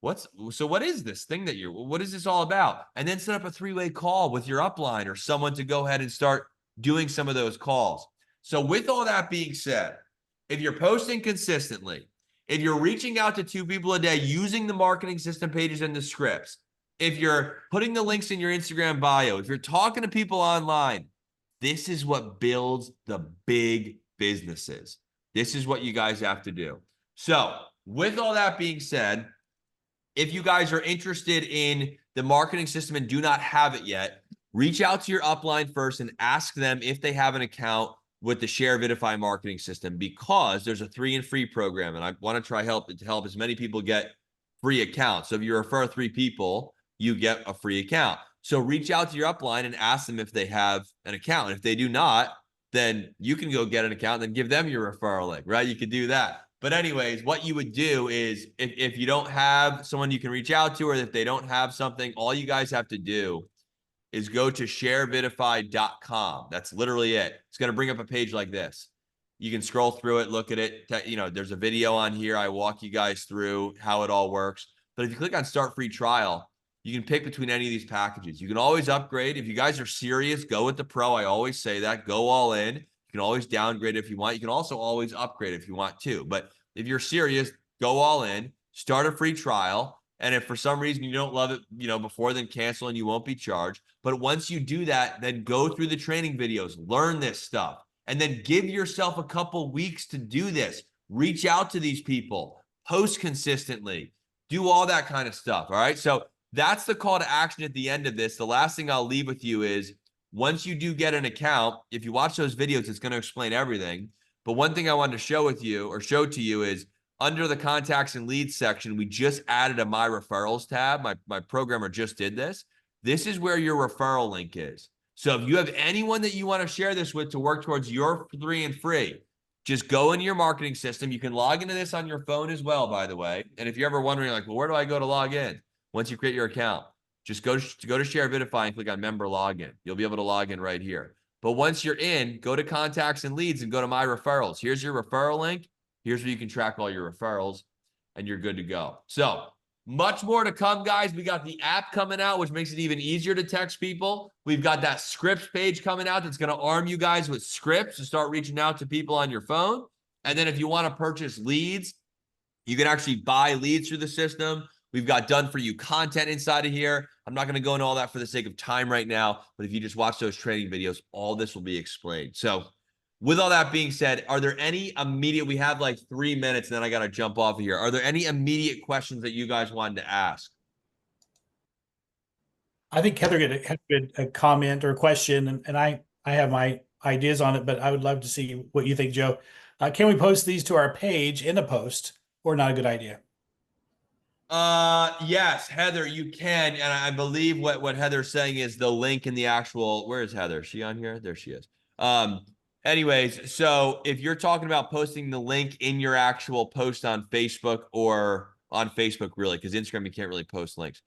[SPEAKER 1] what is this thing that what is this all about? And then set up a 3-way call with your upline or someone to go ahead and start doing some of those calls. So with all that being said, if you're posting consistently, if you're reaching out to 2 people a day using the marketing system pages and the scripts, if you're putting the links in your Instagram bio, if you're talking to people online, this is what builds the big businesses. This is what you guys have to do. So with all that being said, if you guys are interested in the marketing system and do not have it yet, reach out to your upline first and ask them if they have an account with the Share Vidafy marketing system, because there's a 3 and free program, and I want to try to help as many people get free accounts. So if you refer 3 people, you get a free account. So reach out to your upline and ask them if they have an account. And if they do not, then you can go get an account and then give them your referral link, right? You could do that. But anyways, what you would do is if you don't have someone you can reach out to, or if they don't have something, all you guys have to do is go to sharevidify.com. That's literally it. It's going to bring up a page like this. You can scroll through it, look at it. You know, there's a video on here. I walk you guys through how it all works. But if you click on start free trial, you can pick between any of these packages. You can always upgrade. If you guys are serious, go with the pro. I always say that. Go all in. You can always downgrade if you want. You can also always upgrade if you want to. But if you're serious, go all in. Start a free trial. And if for some reason you don't love it, you know, before, then cancel and you won't be charged. But once you do that, then go through the training videos, learn this stuff, and then give yourself a couple weeks to do this. Reach out to these people, post consistently, do all that kind of stuff. All right. So that's the call to action at the end of this. The last thing I'll leave with you is, once you do get an account, if you watch those videos, it's going to explain everything. But one thing I wanted to show to you is, under the contacts and leads section, we just added a My Referrals tab. My programmer just did this. This is where your referral link is. So if you have anyone that you want to share this with to work towards your 3 and free, just go into your marketing system. You can log into this on your phone as well, by the way. And if you're ever wondering, like, well, where do I go to log in? Once you create your account, just go to Share Vidafy and click on Member Login. You'll be able to log in right here. But once you're in, go to Contacts and Leads and go to My Referrals. Here's your referral link. Here's where you can track all your referrals, and you're good to go. So much more to come, guys. We got the app coming out, which makes it even easier to text people. We've got that scripts page coming out that's going to arm you guys with scripts to start reaching out to people on your phone. And then if you want to purchase leads, you can actually buy leads through the system. We've got done for you content inside of here. I'm not going to go into all that for the sake of time right now, but if you just watch those training videos, all this will be explained. So with all that being said, are there any immediate, we have like 3 minutes and then I got to jump off of here. Are there any immediate questions that you guys wanted to ask?
[SPEAKER 2] I think Heather had a good comment or question, and I have my ideas on it, but I would love to see what you think, Joe. Can we post these to our page in a post, or not a good idea?
[SPEAKER 1] Yes, Heather, you can. And I believe what Heather's saying is the link in the actual, where is Heather? Is she on here? There she is. Um, anyways, so if you're talking about posting the link in your actual post on Facebook or on Facebook, really, because Instagram, you can't really post links.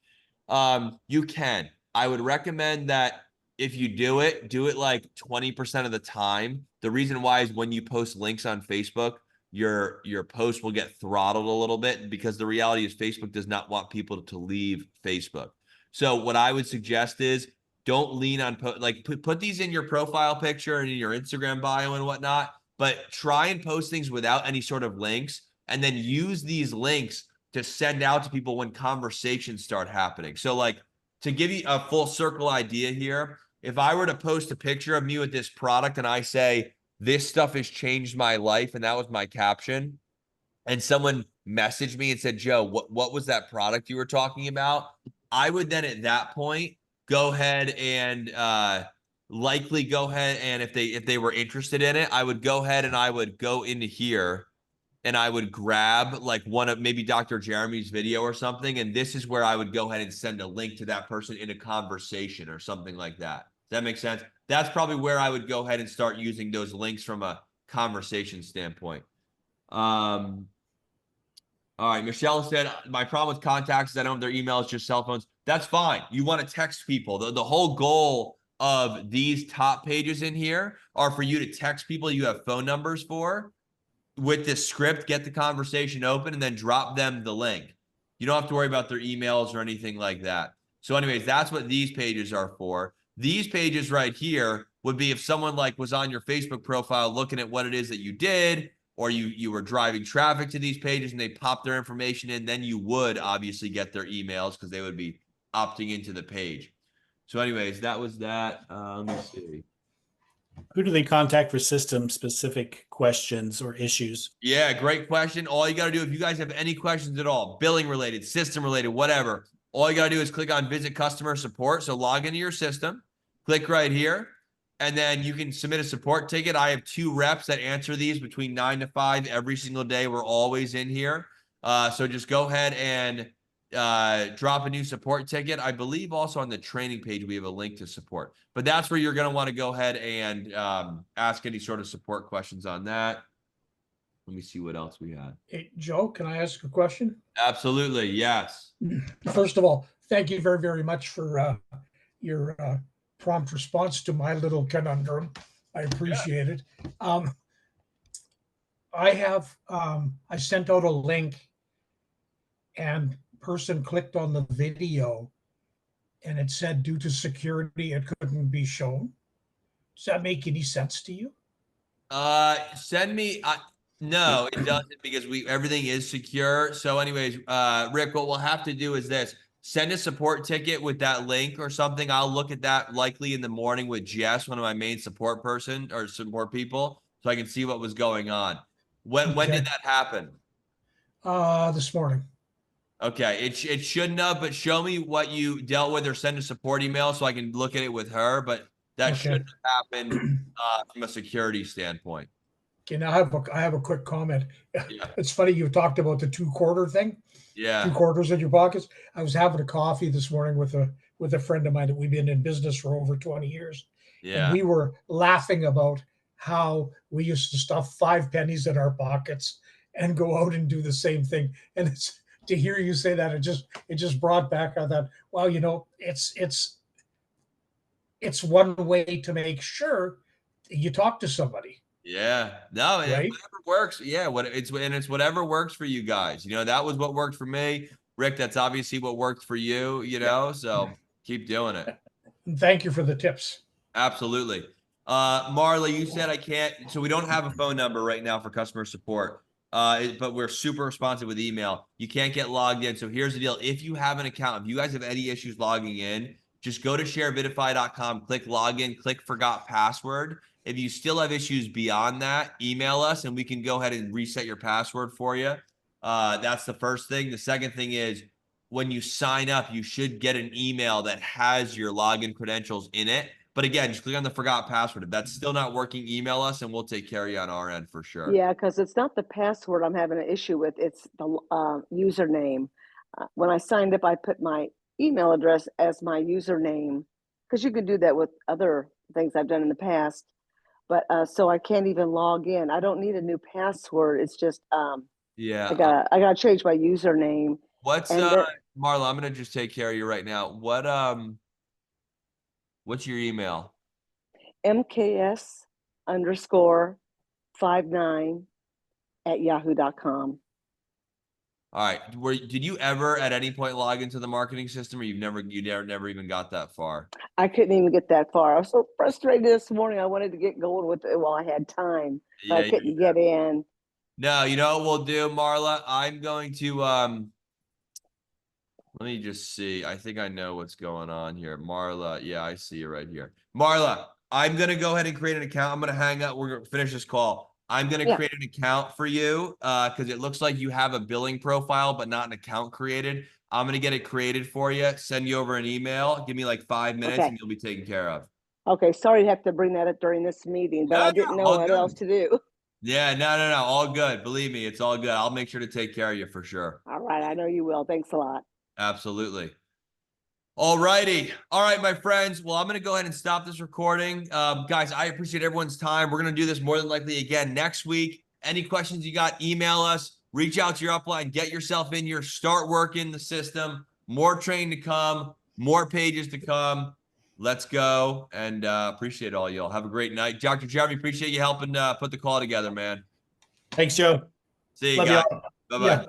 [SPEAKER 1] You can. I would recommend that if you do it like 20% of the time. The reason why is when you post links on Facebook, your post will get throttled a little bit because the reality is Facebook does not want people to leave Facebook. So what I would suggest is don't lean on like put these in your profile picture and in your Instagram bio and whatnot, but try and post things without any sort of links and then use these links to send out to people when conversations start happening. So like to give you a full circle idea here, if I were to post a picture of me with this product and I say, this stuff has changed my life, and that was my caption, and someone messaged me and said, Joe, what was that product you were talking about? I would then at that point go ahead and likely go ahead and if they were interested in it, I would go ahead and I would go into here and I would grab like one of maybe Dr. Jeremy's video or something. And this is where I would go ahead and send a link to that person in a conversation or something like that. Does that make sense? That's probably where I would go ahead and start using those links from a conversation standpoint. All right. Michelle said, my problem with contacts is I don't have their emails, just cell phones. That's fine. You want to text people. The whole goal of these top pages in here are for you to text people you have phone numbers for with this script, get the conversation open, and then drop them the link. You don't have to worry about their emails or anything like that. So anyways, that's what these pages are for. These pages right here would be if someone like was on your Facebook profile looking at what it is that you did, or you were driving traffic to these pages and they pop their information in, then you would obviously get their emails because they would be opting into the page. So anyways, that was that. Let me see.
[SPEAKER 2] Who do they contact for system specific questions or issues?
[SPEAKER 1] Yeah, great question. All you got to do, if you guys have any questions at all, billing related, system related, whatever, all you got to do is click on visit customer support. So log into your system, click right here, and then you can submit a support ticket. I have 2 reps that answer these between 9 to 5 every single day. We're always in here. So just go ahead and drop a new support ticket. I believe also on the training page, we have a link to support, but that's where you're going to want to go ahead and ask any sort of support questions on that. Let me see what else we had.
[SPEAKER 3] Hey, Joe, can I ask a question?
[SPEAKER 1] Absolutely. Yes.
[SPEAKER 3] First of all, thank you very, very much for your prompt response to my little conundrum. I appreciate it. I sent out a link and person clicked on the video and it said due to security, it couldn't be shown. Does that make any sense to you?
[SPEAKER 1] Send me, no, it doesn't because everything is secure. So anyways, Rick, what we'll have to do is this. Send a support ticket with that link or something. I'll look at that likely in the morning with Jess, one of my main support person or support people, so I can see what was going on. When did that happen?
[SPEAKER 3] This morning.
[SPEAKER 1] Okay, it shouldn't have, but show me what you dealt with or send a support email so I can look at it with her. But that shouldn't have happened from a security standpoint.
[SPEAKER 3] Okay, now I have a quick comment.
[SPEAKER 1] Yeah.
[SPEAKER 3] It's funny you talked about the 2-quarter thing.
[SPEAKER 1] Yeah.
[SPEAKER 3] 2 quarters in your pockets. I was having a coffee this morning with a friend of mine that we've been in business for over 20 years.
[SPEAKER 1] Yeah.
[SPEAKER 3] And we were laughing about how we used to stuff 5 pennies in our pockets and go out and do the same thing. And it's to hear you say that, it just brought back on that, wow, it's one way to make sure you talk to somebody.
[SPEAKER 1] Yeah, no,
[SPEAKER 3] right?
[SPEAKER 1] whatever works. Yeah, it's whatever works for you guys. That was what worked for me, Rick. That's obviously what worked for you. So keep doing it.
[SPEAKER 3] And thank you for the tips.
[SPEAKER 1] Absolutely. Marley, you said I can't. So we don't have a phone number right now for customer support. But we're super responsive with email. You can't get logged in. So here's the deal: if you have an account, if you guys have any issues logging in, just go to sharevidify.com, click login, click forgot password. If you still have issues beyond that, email us and we can go ahead and reset your password for you. That's the first thing. The second thing is when you sign up, you should get an email that has your login credentials in it. But again, just click on the forgot password. If that's still not working, email us and we'll take care of you on our end for sure.
[SPEAKER 4] Yeah, because it's not the password I'm having an issue with. It's the username. When I signed up, I put my email address as my username because you can do that with other things I've done in the past. But so I can't even log in. I don't need a new password. It's just
[SPEAKER 1] Yeah.
[SPEAKER 4] I gotta change my username.
[SPEAKER 1] What's
[SPEAKER 4] And then
[SPEAKER 1] Marla, I'm gonna just take care of you right now. What's your email?
[SPEAKER 4] MKS_59@yahoo.com.
[SPEAKER 1] All right. Did you ever at any point log into the marketing system, or you never even got that far?
[SPEAKER 4] I couldn't even get that far. I was so frustrated this morning. I wanted to get going with it while I had time, but I couldn't get in.
[SPEAKER 1] No, you know what we'll do, Marla? I'm going to let me just see. I think I know what's going on here. Marla, yeah, I see you right here. Marla, I'm gonna go ahead and create an account. I'm gonna hang up. We're gonna finish this call. I'm gonna create an account for you because it looks like you have a billing profile, but not an account created. I'm gonna get it created for you, send you over an email. Give me like 5 minutes and you'll be taken care of.
[SPEAKER 4] Okay, sorry to have to bring that up during this meeting, but I didn't know what else to do.
[SPEAKER 1] Yeah, no, all good. Believe me, it's all good. I'll make sure to take care of you for sure.
[SPEAKER 4] All right, I know you will. Thanks a lot.
[SPEAKER 1] Absolutely. All righty. All right, my friends. Well, I'm going to go ahead and stop this recording. Guys, I appreciate everyone's time. We're going to do this more than likely again next week. Any questions you got, email us, reach out to your upline, get yourself in here, start working the system. More training to come, more pages to come. Let's go. And appreciate all y'all. Have a great night. Dr. Jeremy, appreciate you helping put the call together, man.
[SPEAKER 2] Thanks, Joe.
[SPEAKER 1] See you
[SPEAKER 2] Love
[SPEAKER 1] guys.
[SPEAKER 2] y'all.
[SPEAKER 1] Bye-bye.
[SPEAKER 2] Yeah.